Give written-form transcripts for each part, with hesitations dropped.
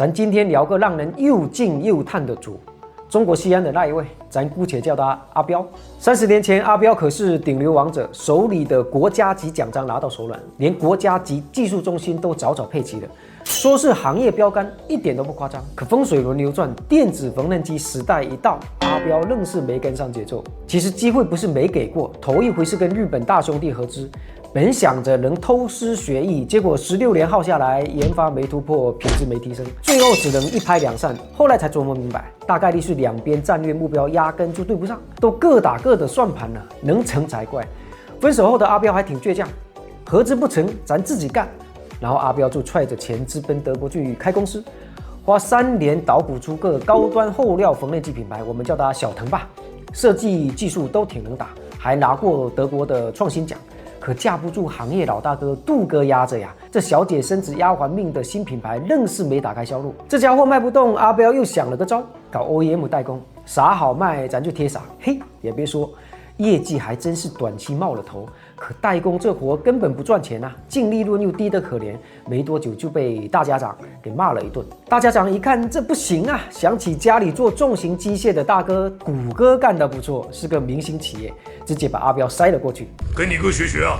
咱今天聊个让人又敬又叹的主，中国西安的那一位，咱姑且叫他阿彪。30年前，阿彪可是顶流王者，手里的国家级奖章拿到手软，连国家级技术中心都早早配齐了。说是行业标杆，一点都不夸张。可风水轮流转，电子缝纫机时代一到，阿彪愣是没跟上节奏。其实机会不是没给过，头一回是跟日本大兄弟合资。本想着能偷师学艺，结果16年耗下来，研发没突破，品质没提升，最后只能一拍两散。后来才琢磨明白，大概率是两边战略目标压根就对不上，都各打各的算盘了，能成才怪。分手后的阿彪还挺倔强，合资不成，咱自己干。然后阿彪就揣着钱直奔德国去开公司，花3年捣鼓出个高端厚料缝纫机品牌，我们叫它小腾吧。设计技术都挺能打，还拿过德国的创新奖。可架不住行业老大哥杜哥压着呀，这小姐生子丫鬟命的新品牌愣是没打开销路。这家伙卖不动，阿彪又想了个招，搞 OEM 代工，啥好卖咱就贴啥。嘿，也别说，业绩还真是短期冒了头。可代工这活根本不赚钱啊，净利润又低得可怜，没多久就被大家长给骂了一顿。大家长一看这不行啊，想起家里做重型机械的大哥谷歌干得不错，是个明星企业，直接把阿彪塞了过去。跟你哥学学啊！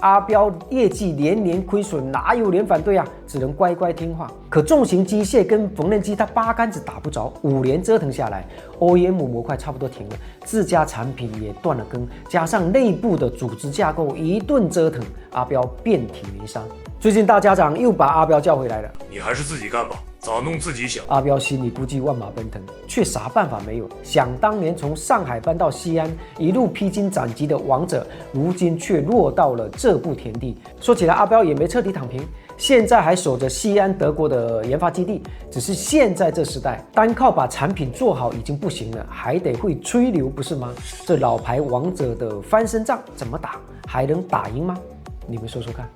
阿彪业绩连年亏损，哪有人反对啊？只能乖乖听话。可重型机械跟缝纫机他八竿子打不着，5年折腾下来 ，OEM 模块差不多停了，自家产品也断了根，加上内部的组织架构一顿折腾，阿彪遍体鳞伤。最近大家长又把阿彪叫回来了，你还是自己干吧，咋弄自己想。阿彪心里估计万马奔腾，却啥办法没有。想当年从上海搬到西安，一路披荆斩棘的王者，如今却落到了这步田地。说起来，阿彪也没彻底躺平，现在还守着西安德国的研发基地。只是现在这时代，单靠把产品做好已经不行了，还得会吹牛，不是吗？这老牌王者的翻身仗怎么打？还能打赢吗？你们说说看。